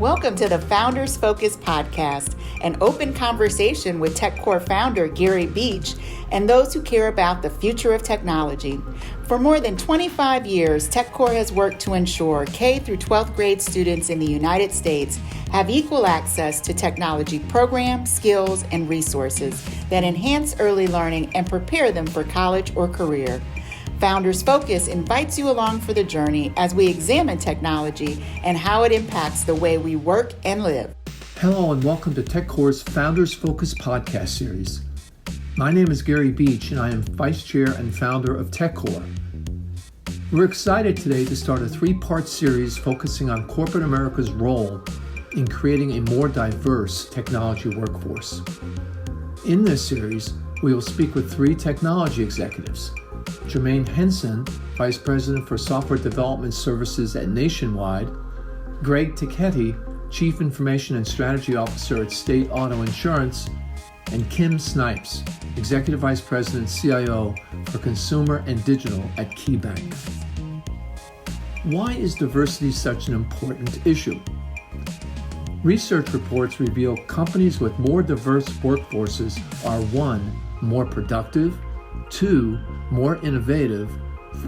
Welcome to the Founders Focus podcast, an open conversation with Techcorp founder Gary Beach and those who care about the future of technology. For more than 25 years, Techcorp has worked to ensure K through 12th grade students in the United States have equal access to technology programs, skills, and resources that enhance early learning and prepare them for college or career. Founders Focus invites you along for the journey as we examine technology and how it impacts the way we work and live. Hello and welcome to Techcorp's Founders Focus podcast series. My name is Gary Beach and I am Vice Chair and founder of Techcorp. We're excited today to start a three-part series focusing on corporate America's role in creating a more diverse technology workforce. In this series, we will speak with three technology executives: Jermaine Henson, Vice President for Software Development Services at Nationwide; Greg Tacchetti, Chief Information and Strategy Officer at State Auto Insurance; and Kim Snipes, Executive Vice President, CIO for Consumer and Digital at KeyBank. Why is diversity such an important issue? Research reports reveal companies with more diverse workforces are 1, more productive, 2, more innovative,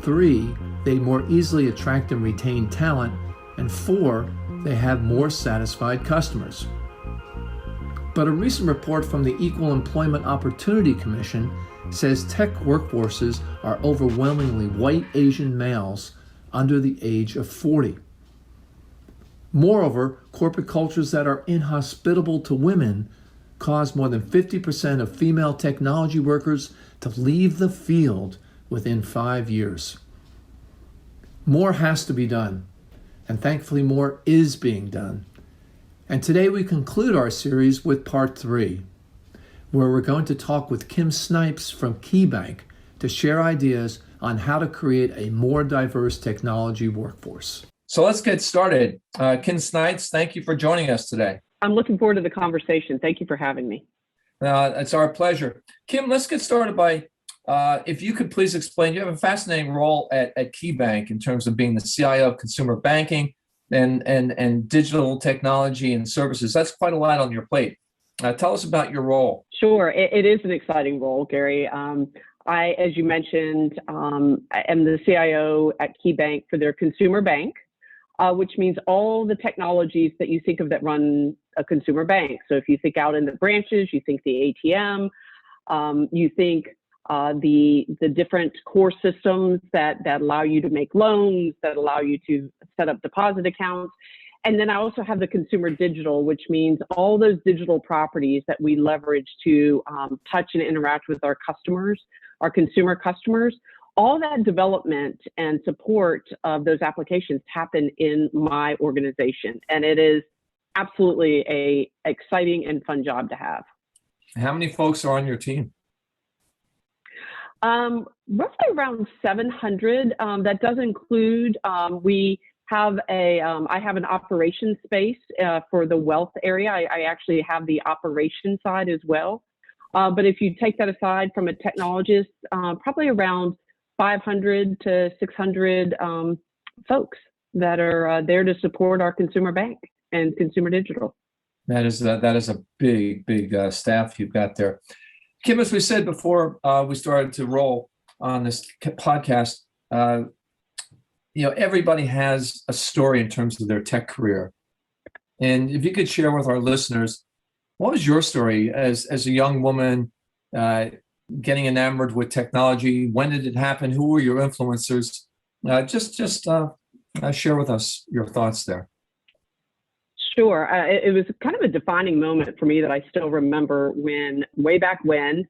3, they more easily attract and retain talent, and 4, they have more satisfied customers. But a recent report from the Equal Employment Opportunity Commission says tech workforces are overwhelmingly white Asian males under the age of 40. Moreover, corporate cultures that are inhospitable to women cause more than 50% of female technology workers to leave the field within 5 years. More has to be done, and thankfully more is being done. And today we conclude our series with part 3, where we're going to talk with Kim Snipes from KeyBank to share ideas on how to create a more diverse technology workforce. So let's get started. Kim Snipes, thank you for joining us today. I'm looking forward to the conversation. Thank you for having me. It's our pleasure. Kim, let's get started by, if you could please explain, you have a fascinating role at KeyBank in terms of being the CIO of Consumer Banking and Digital Technology and Services. That's quite a lot on your plate. Tell us about your role. Sure. It is an exciting role, Gary. I, as you mentioned, am the CIO at KeyBank for their consumer bank, which means all the technologies that you think of that run a consumer bank. So if you think out in the branches, you think the ATM, you think the different core systems that allow you to make loans, that allow you to set up deposit accounts. And then I also have the consumer digital, which means all those digital properties that we leverage to touch and interact with our customers, our consumer customers. All that development and support of those applications happen in my organization. And it is absolutely an exciting and fun job to have. How many folks are on your team? Roughly around 700. That does include, we have I have an operations space for the wealth area. I actually have the operation side as well. But if you take that aside from a technologist, probably around 500 to 600 folks that are there to support our consumer bank and consumer digital. That is a big staff you've got there. Kim, as we said before we started to roll on this podcast, everybody has a story in terms of their tech career. And if you could share with our listeners, what was your story as a young woman getting enamored with technology? When did it happen? Who were your influencers? Just share with us your thoughts there. Sure. It was kind of a defining moment for me that I still remember way back when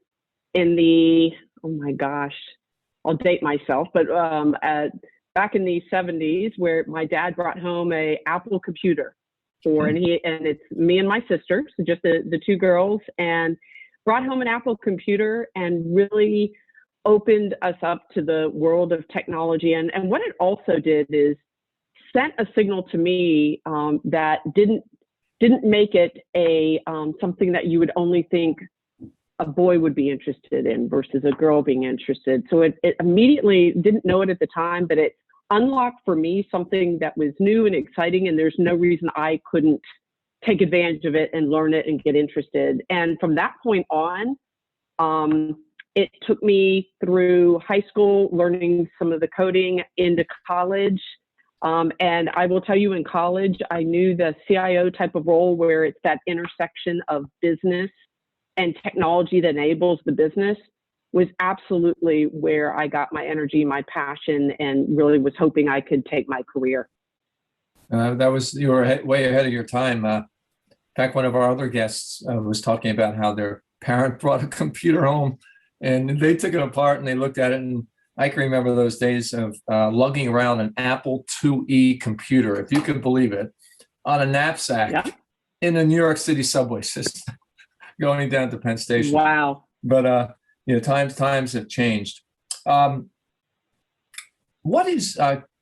in the, oh my gosh, I'll date myself, but back in the 70s where my dad brought home a Apple computer and it's me and my sister, so just the two girls, and brought home an Apple computer and really opened us up to the world of technology. And what it also did is sent a signal to me that didn't make it a something that you would only think a boy would be interested in versus a girl being interested. So it immediately, didn't know it at the time, but it unlocked for me something that was new and exciting, and there's no reason I couldn't take advantage of it and learn it and get interested. And from that point on, it took me through high school, learning some of the coding, into college. And I will tell you, in college, I knew the CIO type of role where it's that intersection of business and technology that enables the business was absolutely where I got my energy, my passion, and really was hoping I could take my career. You were way ahead of your time. In fact, one of our other guests was talking about how their parent brought a computer home and they took it apart and they looked at it. And I can remember those days of lugging around an Apple IIe computer, if you could believe it, on a knapsack in the New York City subway system, going down to Penn Station. Wow. But times have changed. What is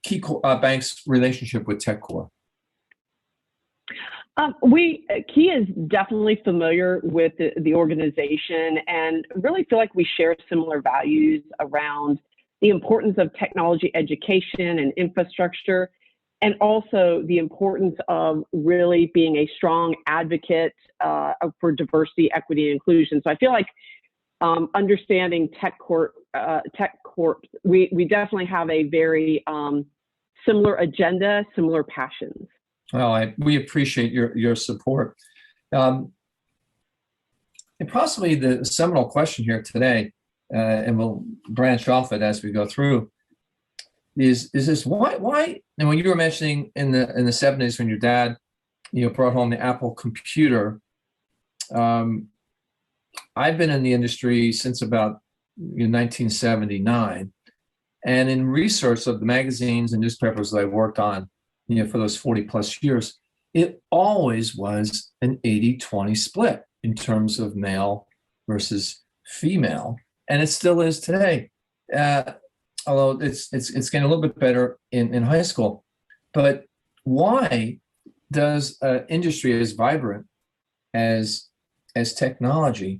KeyBank's relationship with Techcorp? Key is definitely familiar with the organization and really feel like we share similar values around the importance of technology education and infrastructure, and also the importance of really being a strong advocate for diversity, equity, and inclusion. So I feel like understanding Techcorp, we definitely have a very similar agenda, similar passions. Well, we appreciate your support. And possibly the seminal question here today, and we'll branch off it as we go through, is this why? And when you were mentioning in the 70s when your dad brought home the Apple computer, I've been in the industry since about 1979, and in research of the magazines and newspapers that I worked on, for those 40 plus years, it always was an 80-20 split in terms of male versus female, and it still is today. Although it's getting a little bit better in high school. But why does an industry as vibrant as technology,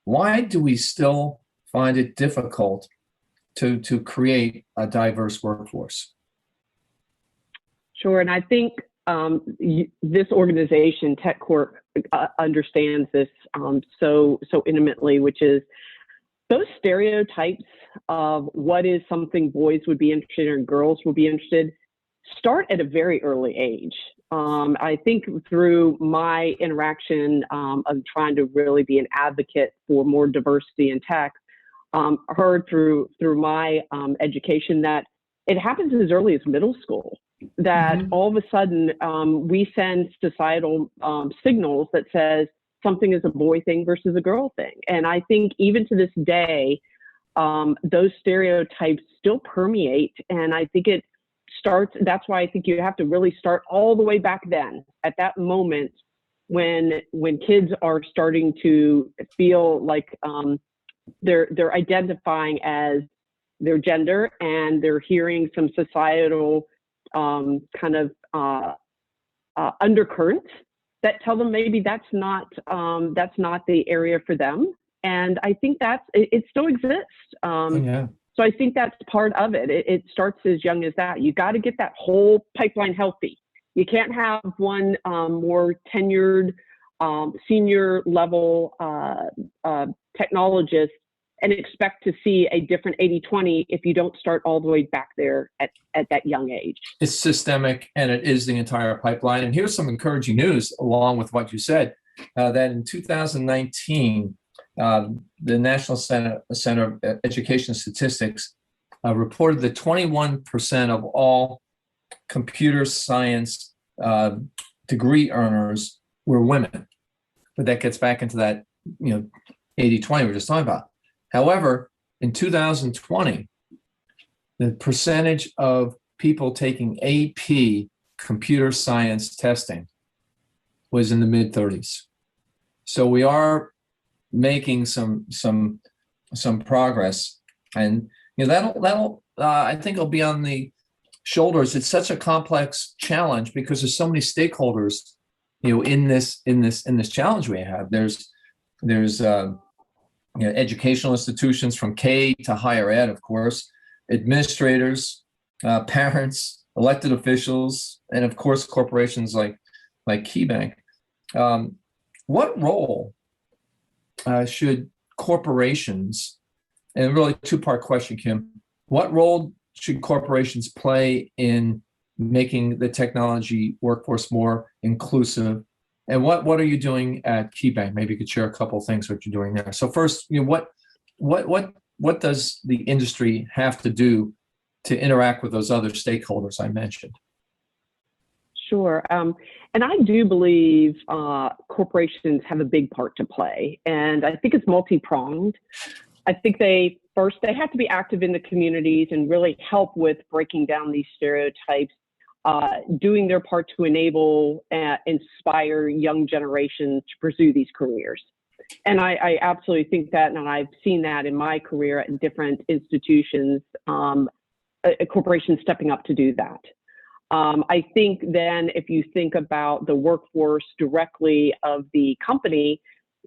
why do we still find it difficult to create a diverse workforce? Sure, and I think this organization, Techcorp, understands this so intimately, which is those stereotypes of what is something boys would be interested in and girls would be interested start at a very early age. I think through my interaction of trying to really be an advocate for more diversity in tech, heard through my education that it happens as early as middle school, that all of a sudden we send societal signals that says something is a boy thing versus a girl thing. And I think even to this day, those stereotypes still permeate. And I think it starts, that's why I think you have to really start all the way back then, at that moment when kids are starting to feel like they're identifying as their gender, and they're hearing some societal kind of undercurrents that tell them maybe that's not the area for them. And I think it still exists. So I think that's part of it. It starts as young as that. You got to get that whole pipeline healthy. You can't have one more tenured, senior level technologist and expect to see a different 80-20 if you don't start all the way back there at that young age. It's systemic, and it is the entire pipeline. And here's some encouraging news along with what you said, that in 2019, the National Center of Education Statistics reported that 21% of all computer science degree earners were women. But that gets back into that 80-20 we were just talking about. However, in 2020, the percentage of people taking AP computer science testing was in the mid-30s. So we are making some progress, and that'll I think it'll be on the shoulders. It's such a complex challenge because there's so many stakeholders, in this challenge we have. There's educational institutions from K to higher ed, of course, administrators, parents, elected officials, and of course, corporations like KeyBank. What role should corporations, and really two-part question, Kim, what role should corporations play in making the technology workforce more inclusive? And what are you doing at KeyBank? Maybe you could share a couple of things what you're doing there. So first, what does the industry have to do to interact with those other stakeholders I mentioned? Sure. And I do believe corporations have a big part to play. And I think it's multi-pronged. I think they have to be active in the communities and really help with breaking down these stereotypes, doing their part to enable, inspire young generations to pursue these careers. And I absolutely think that, and I've seen that in my career at different institutions, corporations stepping up to do that. I think then if you think about the workforce directly of the company,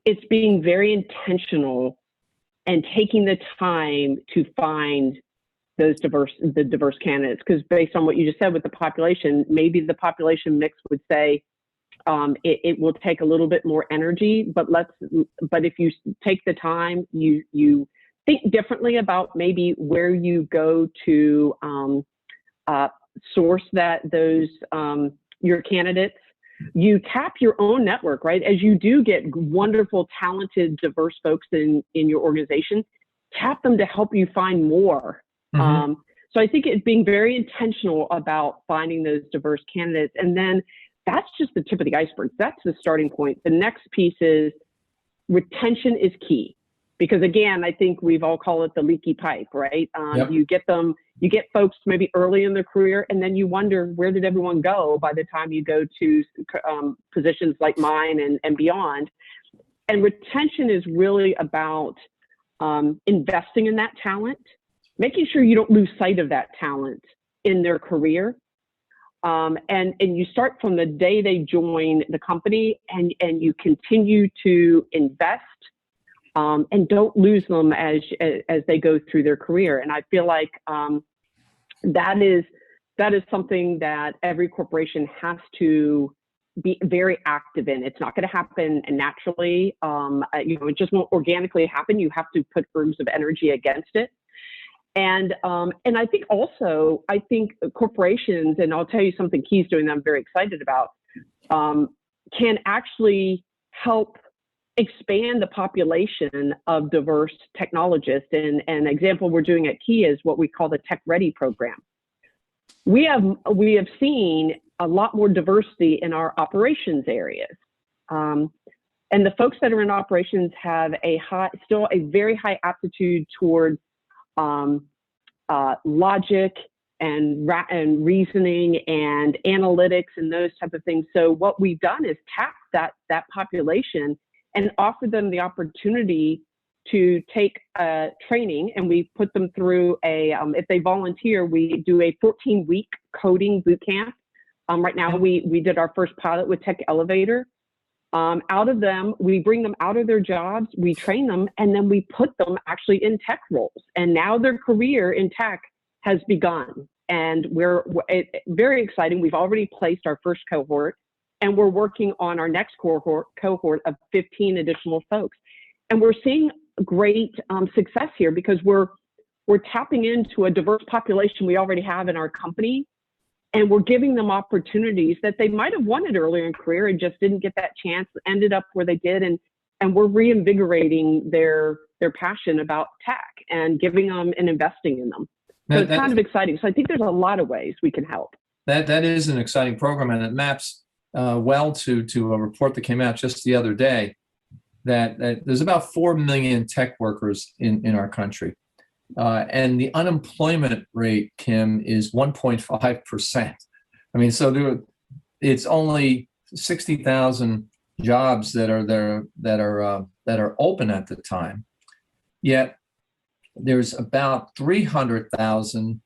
it's being very intentional and taking the time to find the diverse candidates. Because based on what you just said with the population, maybe the population mix would say it will take a little bit more energy, but if you take the time, you think differently about maybe where you go to source your candidates. You tap your own network, right? As you do get wonderful, talented, diverse folks in your organization, tap them to help you find more. Mm-hmm. So I think it's being very intentional about finding those diverse candidates. And then that's just the tip of the iceberg. That's the starting point. The next piece is retention is key. Because again, I think we've all called it the leaky pipe, right? Yep. You get folks maybe early in their career, and then you wonder, where did everyone go by the time you go to positions like mine and beyond? And retention is really about investing in that talent, making sure you don't lose sight of that talent in their career. And you start from the day they join the company, and you continue to invest. And don't lose them as they go through their career. And I feel like that is something that every corporation has to be very active in. It's not going to happen naturally. It just won't organically happen. You have to put herbs of energy against it. And I think also, corporations, and I'll tell you something Key's doing that I'm very excited about, can actually help expand the population of diverse technologists. And an example we're doing at Key is what we call the Tech Ready program. We have seen a lot more diversity in our operations areas. And the folks that are in operations have still a very high aptitude toward logic and reasoning and analytics and those type of things. So what we've done is tap that population and offer them the opportunity to take training, and we put them through if they volunteer, we do a 14-week coding boot camp. Right now, we did our first pilot with Tech Elevator. Out of them, we bring them out of their jobs, we train them, and then we put them actually in tech roles. And now their career in tech has begun. And we're very exciting. We've already placed our first cohort, and we're working on our next cohort of 15 additional folks. And we're seeing great success here because we're tapping into a diverse population we already have in our company, and we're giving them opportunities that they might have wanted earlier in career and just didn't get that chance, ended up where they did, and we're reinvigorating their passion about tech and giving them and investing in them. So it's kind of exciting. So I think there's a lot of ways we can help. That is an exciting program, and it maps well to a report that came out just the other day that there's about 4 million tech workers in our country. And the unemployment rate, Kim, is 1.5%. I mean, so it's only 60,000 jobs that are open at the time. Yet there's about 300,000.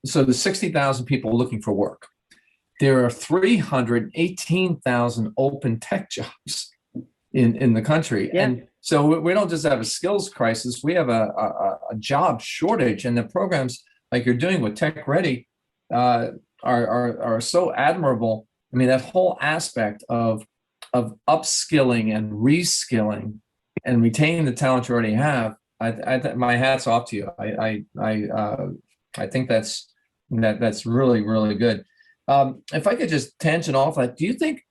So there's 60,000 people looking for work. There are 318,000 open tech jobs in the country. Yeah. And so we don't just have a skills crisis, we have a job shortage, and the programs like you're doing with Tech Ready are so admirable. I mean, that whole aspect of upskilling and reskilling and retaining the talent you already have. My hat's off to you. I think that's really, really good. If I could just tangent off that, do you think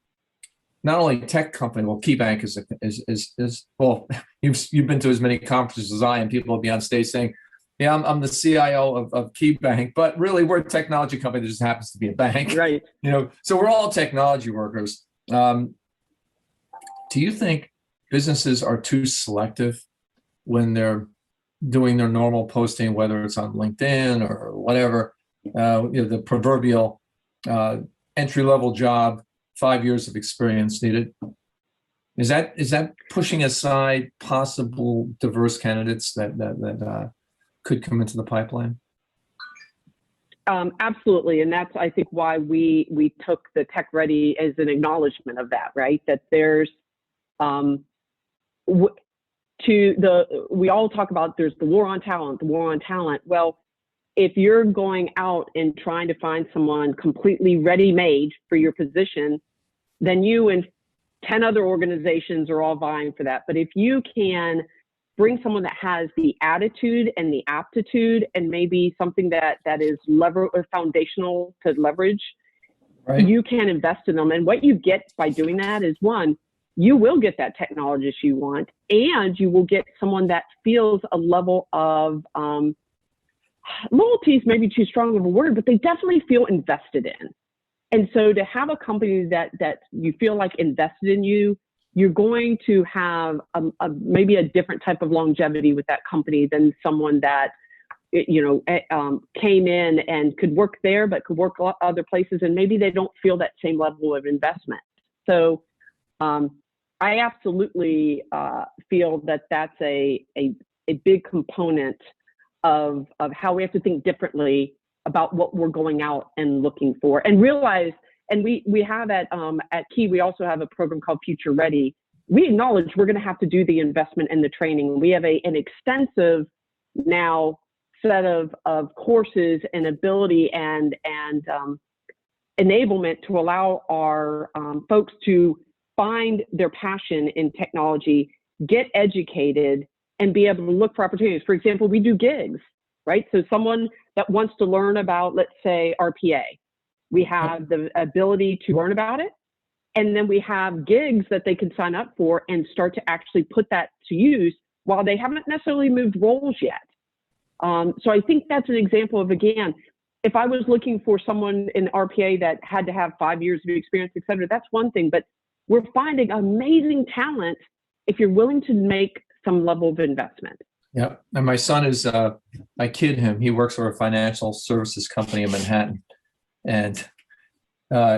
not only tech company, well, KeyBank is well, you've been to as many conferences as I, and people will be on stage saying, yeah, I'm the CIO of KeyBank, but really we're a technology company that just happens to be a bank. Right. So we're all technology workers. Do you think businesses are too selective when they're doing their normal posting, whether it's on LinkedIn or whatever, the proverbial entry-level job, 5 years of experience needed? Is that pushing aside possible diverse candidates that could come into the pipeline? Absolutely, and that's, I think, why we took the Tech Ready as an acknowledgement of that, right? That there's we all talk about there's the war on talent, Well, if you're going out and trying to find someone completely ready-made for your position, then you and 10 other organizations are all vying for that. But if you can bring someone that has the attitude and the aptitude and maybe something that is foundational to leverage, right, you can invest in them. And what you get by doing that is, one, you will get that technologist you want, and you will get someone that feels a level of loyalty is maybe too strong of a word, but they definitely feel invested in. And so to have a company that you feel like invested in you, you're going to have maybe a different type of longevity with that company than someone that came in and could work there, but could work other places, and maybe they don't feel that same level of investment. So I absolutely feel that that's a big component of how we have to think differently about what we're going out and looking for, and realize, and we have at Key, we also have a program called Future Ready. We acknowledge we're going to have to do the investment and the training. We have an extensive now set of courses and ability and enablement to allow our folks to find their passion in technology, get educated, and be able to look for opportunities. For example, we do gigs, right? So someone that wants to learn about, let's say, RPA, we have the ability to learn about it. And then we have gigs that they can sign up for and start to actually put that to use while they haven't necessarily moved roles yet. So I think that's an example of, again, if I was looking for someone in RPA that had to have 5 years of experience, et cetera, that's one thing. But we're finding amazing talent if you're willing to make some level of investment. Yeah. And my son is, I kid him, he works for a financial services company in Manhattan, and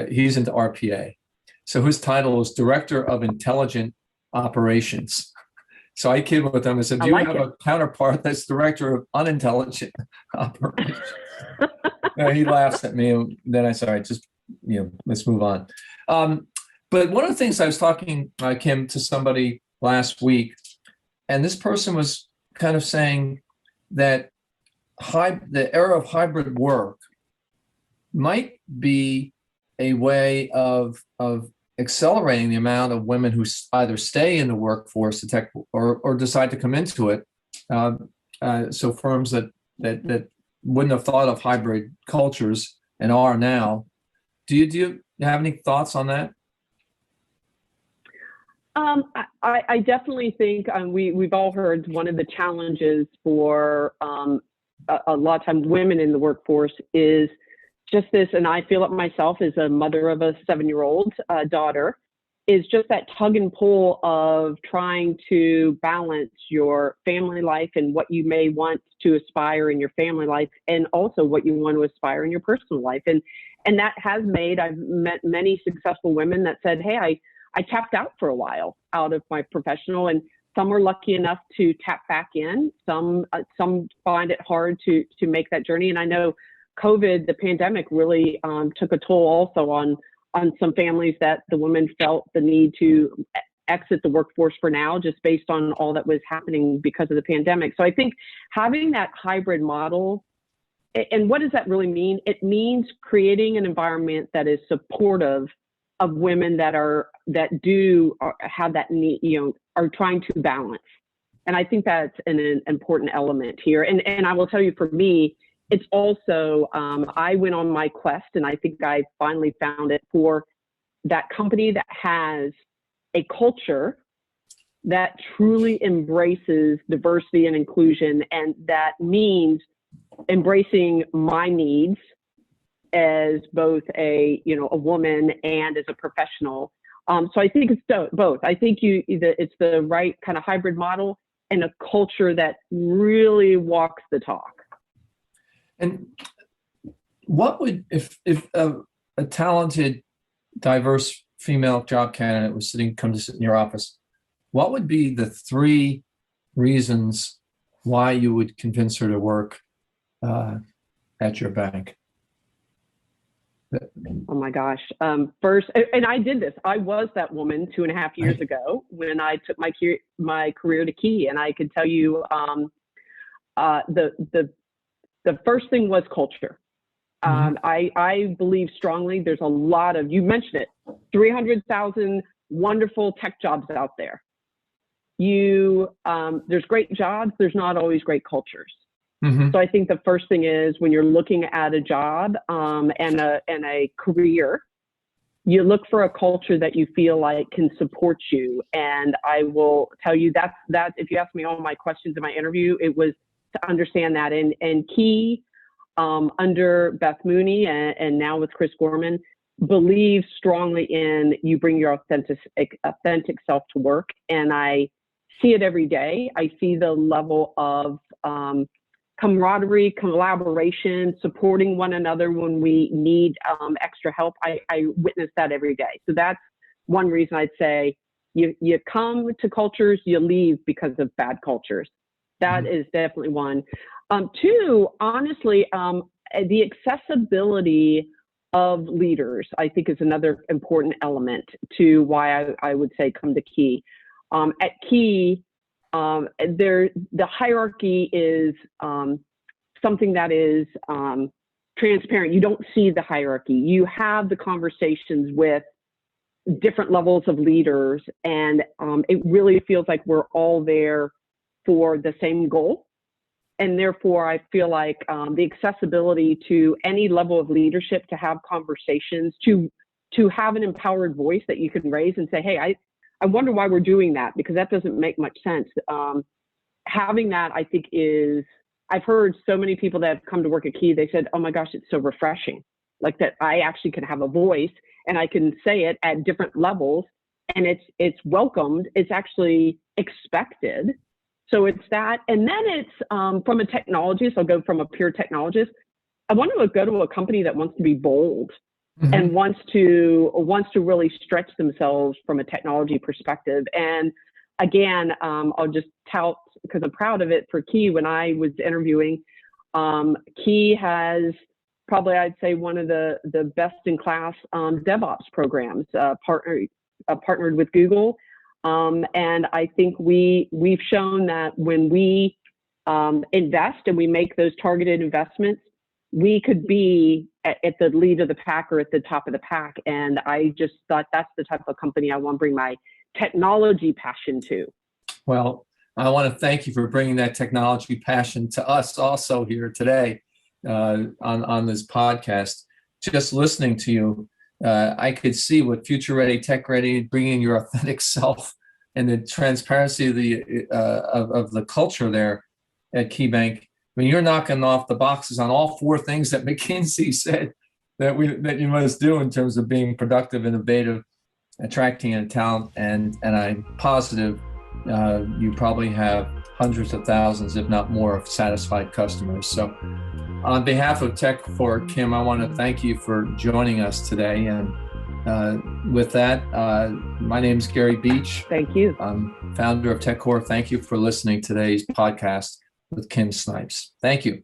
he's into RPA. So his title is Director of Intelligent Operations. So I kid with him and said, do you have a counterpart that's Director of Unintelligent Operations? He laughs at me. And then I said, all right, just, let's move on. But one of the things I was talking, Kim, to somebody last week, and this person was kind of saying that the era of hybrid work might be a way of accelerating the amount of women who either stay in the workforce, the tech, or decide to come into it. So firms that wouldn't have thought of hybrid cultures and are now. Do you have any thoughts on that? I definitely think we've all heard one of the challenges for a lot of times women in the workforce is just this, and I feel it myself as a mother of a 7-year-old daughter, is just that tug and pull of trying to balance your family life and what you may want to aspire in your family life, and also what you want to aspire in your personal life. And that has made, I've met many successful women that said, hey, I tapped out for a while out of my professional, and some are lucky enough to tap back in. Some find it hard to make that journey. And I know COVID, the pandemic, really took a toll also on some families, that the women felt the need to exit the workforce for now, just based on all that was happening because of the pandemic. So I think having that hybrid model and what does that really mean? It means creating an environment that is supportive of women that have that need, are trying to balance. And I think that's an important element here. And I will tell you, for me, it's also, I went on my quest, and I think I finally found it, for that company that has a culture that truly embraces diversity and inclusion. And that means embracing my needs as both a woman and as a professional. So I think it's both. I think it's the right kind of hybrid model, and a culture that really walks the talk. And what would, if a talented, diverse female job candidate was come to sit in your office, what would be the 3 reasons why you would convince her to work at your bank? Oh my gosh. First, and I did this. I was that woman 2.5 years ago when I took my career to Key, and I could tell you the first thing was culture. I believe strongly there's a lot of, you mentioned it, 300,000 wonderful tech jobs out there. There's great jobs, there's not always great cultures. So I think the first thing is, when you're looking at a job and a career, you look for a culture that you feel like can support you. And I will tell you that if you ask me all my questions in my interview, it was to understand that. And Key, under Beth Mooney and now with Chris Gorman, believes strongly in you bring your authentic self to work. And I see it every day. I see the level of camaraderie, collaboration, supporting one another when we need extra help. I witness that every day. So that's one reason I'd say you come to cultures, you leave because of bad cultures. That is definitely one. 2, honestly, the accessibility of leaders, I think, is another important element to why I would say come to Key. At Key, the hierarchy is something that is transparent. You don't see the hierarchy. You have the conversations with different levels of leaders, and it really feels like we're all there for the same goal. And therefore, I feel like the accessibility to any level of leadership, to have conversations, to have an empowered voice that you can raise and say, hey, I wonder why we're doing that, because that doesn't make much sense. Having that, I think, I've heard so many people that have come to work at Key, they said, oh my gosh, it's so refreshing. Like that I actually can have a voice and I can say it at different levels, and it's welcomed. It's actually expected. So it's that. And then it's from a technologist, I'll go from a pure technologist. I want to go to a company that wants to be bold and wants to really stretch themselves from a technology perspective. And again, I'll just tout, because I'm proud of it, for Key. When I was interviewing, Key has probably, I'd say, one of the best in class DevOps programs, partnered with Google. And I think we've shown that when we invest and we make those targeted investments, we could be at the lead of the pack or at the top of the pack. And I just thought that's the type of company I want to bring my technology passion to. Well, I want to thank you for bringing that technology passion to us also here today on this podcast. Just listening to you, I could see what future ready, tech ready, bringing your authentic self and the transparency of the culture there at KeyBank. I mean, you're knocking off the boxes on all 4 things that McKinsey said that you must do in terms of being productive, innovative, attracting talent, and I'm positive you probably have hundreds of thousands, if not more, of satisfied customers. So on behalf of Techcorp, Kim, I want to thank you for joining us today. And with that, my name is Gary Beach. Thank you. I'm founder of Techcorp. Thank you for listening to today's podcast with Kim Snipes. Thank you.